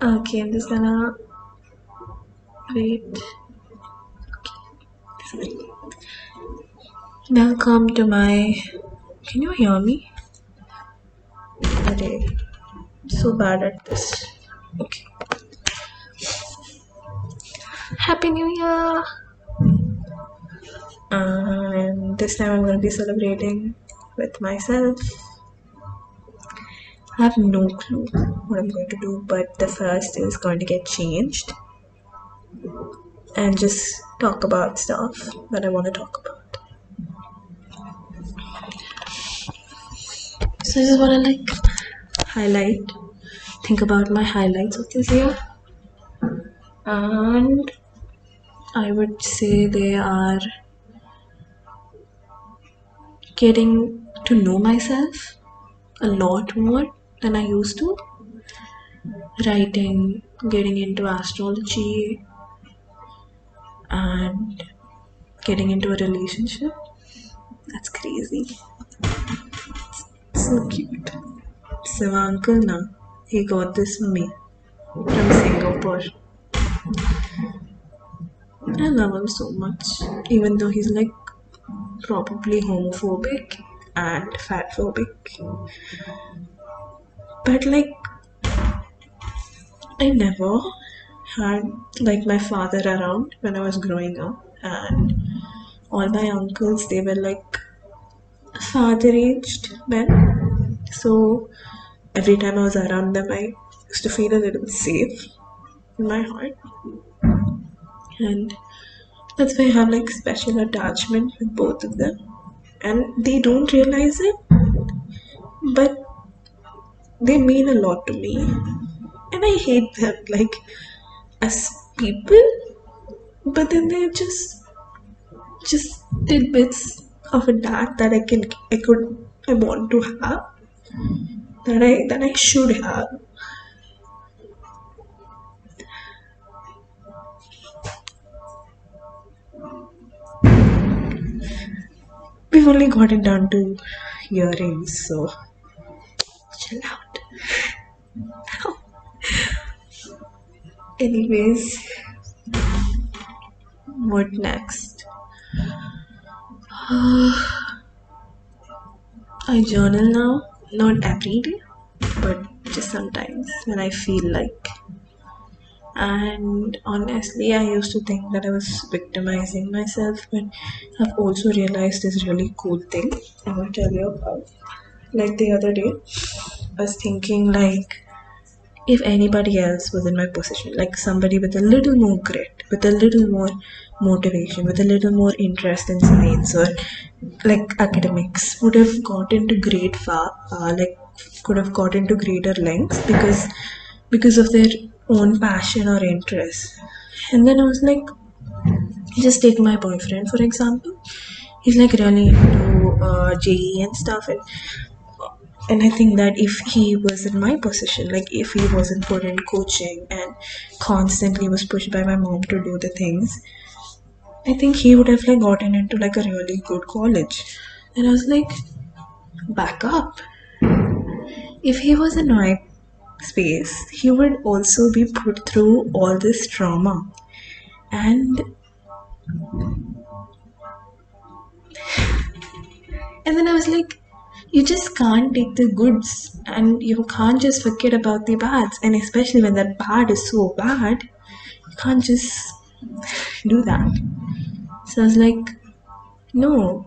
Okay, I'm just gonna wait. Welcome to my. Can you hear me? Okay, so bad at this. Okay. Happy New Year! And this time I'm gonna be celebrating with myself. I have no clue what I'm going to do, but the first is going to get changed and just talk about stuff that I want to talk about. So I just want to highlight, think about my highlights of this year, and I would say they are getting to know myself a lot more than I used to. Writing, getting into astrology, and getting into a relationship. That's crazy. So cute. So my uncle now, he got this for me from Singapore. I love him so much, even though he's probably homophobic and fatphobic. But I never had my father around when I was growing up, and all my uncles, they were father aged men. So every time I was around them, I used to feel a little safe in my heart, and that's why I have special attachment with both of them, and they don't realize it, but they mean a lot to me, and I hate them as people, but then they're just tidbits of a dad that I want to have, that I should have. We've only got it down to earrings, so chill out. Anyways, what next? I journal now, not every day, but just sometimes when I feel like. And honestly, I used to think that I was victimizing myself, but I've also realized this really cool thing I want to tell you about. The other day, I was thinking if anybody else was in my position, somebody with a little more grit, with a little more motivation, with a little more interest in science or academics, would have gotten to could have gotten to greater lengths because of their own passion or interest. And then I was just take my boyfriend for example. He's really into JE and stuff, and I think that if he was in my position, if he wasn't put in coaching and constantly was pushed by my mom to do the things, I think he would have gotten into a really good college. And I was back up. If he was in my space, he would also be put through all this trauma. And then I was you just can't take the goods and you can't just forget about the bads. And especially when that bad is so bad, you can't just do that. So I was no,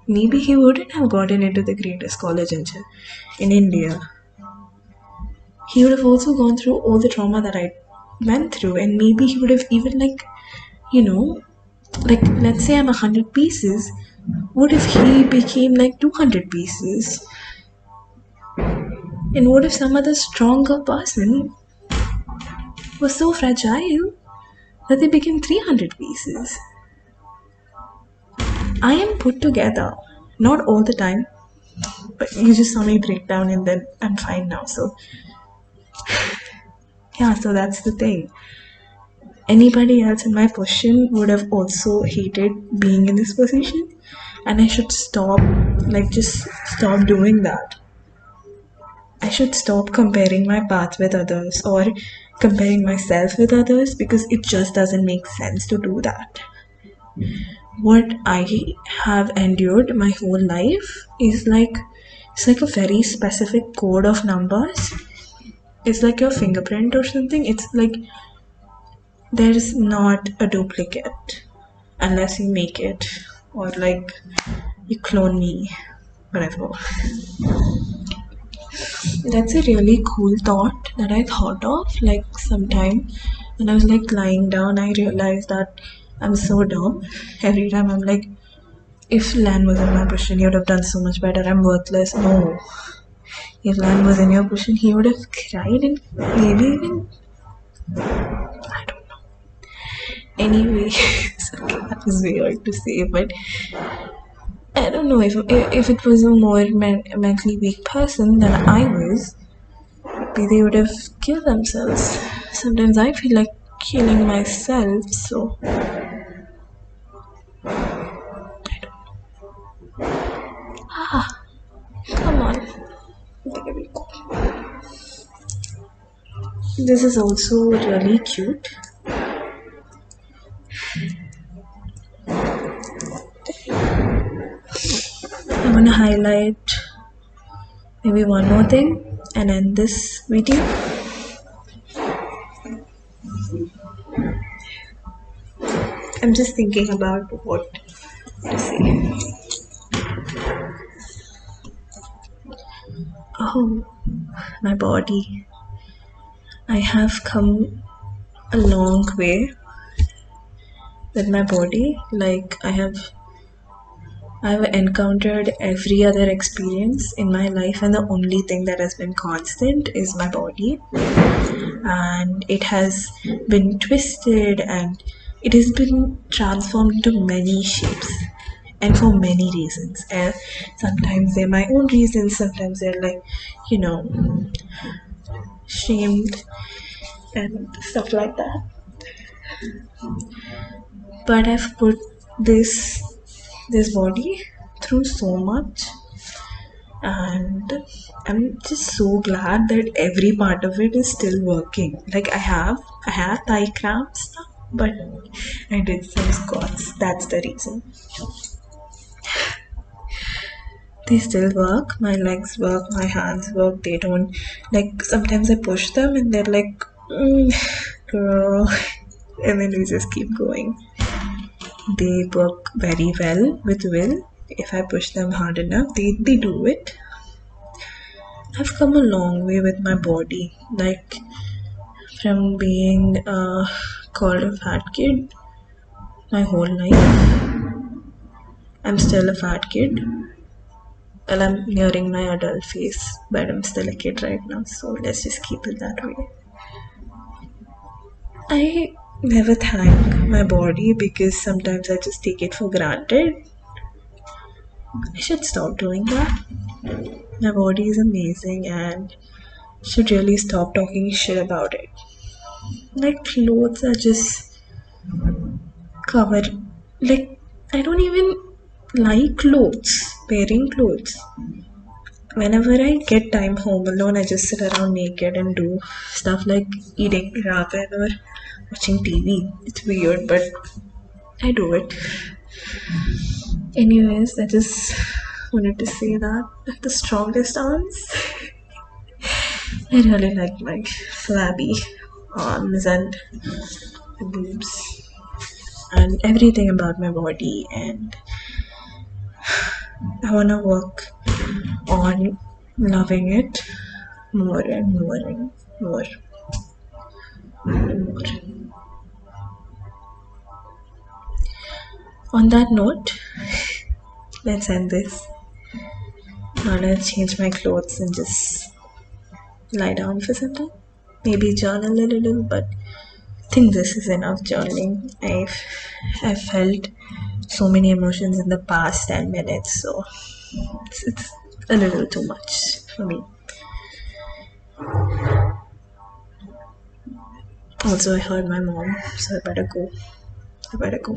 maybe he wouldn't have gotten into the greatest college in India. He would have also gone through all the trauma that I went through, and maybe he would have even let's say I'm 100 pieces. What if he became 200 pieces? And what if some other stronger person was so fragile that they became 300 pieces? I am put together, not all the time, but you just saw me break down and then I'm fine now. So, yeah, so that's the thing. Anybody else in my position would have also hated being in this position, and I should stop, just stop doing that. I should stop comparing my path with others, or comparing myself with others, because it just doesn't make sense to do that. What I have endured my whole life is like, it's like a very specific code of numbers. It's like your fingerprint or something. It's like there's not a duplicate unless you make it, or like you clone me, whatever. That's a really cool thought that I thought of like sometime when I was like lying down. I realized that I'm so dumb. Every time I'm like, if Lan was in my position, he would have done so much better. I'm worthless. No. If Lan was in your position, he would have cried and maybe even, I don't know. Anyway, okay, that was weird to say, but I don't know if it was a more mentally weak person than I was, maybe they would have killed themselves. Sometimes I feel like killing myself, so come on. There we go. This is also really cute. I'm gonna highlight maybe one more thing and end this video. I'm just thinking about what to say. Oh, my body. I have come a long way with my body. Like I've encountered every other experience in my life, and the only thing that has been constant is my body. And it has been twisted and it has been transformed into many shapes and for many reasons. And sometimes they're my own reasons, sometimes they're like, you know, shamed and stuff like that. But I've put this body through so much, and I'm just so glad that every part of it is still working. Like I have thigh cramps now, but I did some squats. That's the reason. They still work. My legs work. My hands work. They don't, like, sometimes I push them and they're like, girl, and then we just keep going. They work very well with will. If I push them hard enough, they do it. I've come a long way with my body. Like, from being called a fat kid my whole life. I'm still a fat kid. Well, I'm nearing my adult phase, but I'm still a kid right now, so let's just keep it that way. I never thank my body because sometimes I just take it for granted. I should stop doing that. My body is amazing and should really stop talking shit about it. Like, clothes are just covered. Like, I don't even like clothes, wearing clothes. Whenever I get time home alone, I just sit around naked and do stuff like eating ramen or watching TV. It's weird, but I do it. Anyways, I just wanted to say that the strongest arms. I really like my flabby arms and boobs and everything about my body, and I wanna work on loving it more and more and more and more. On that note, let's end this. Now let's change my clothes and just lie down for some time. Maybe journal a little, but I think this is enough journaling. I've felt so many emotions in the past 10 minutes, so it's a little too much for me. Also, I heard my mom, so I better go.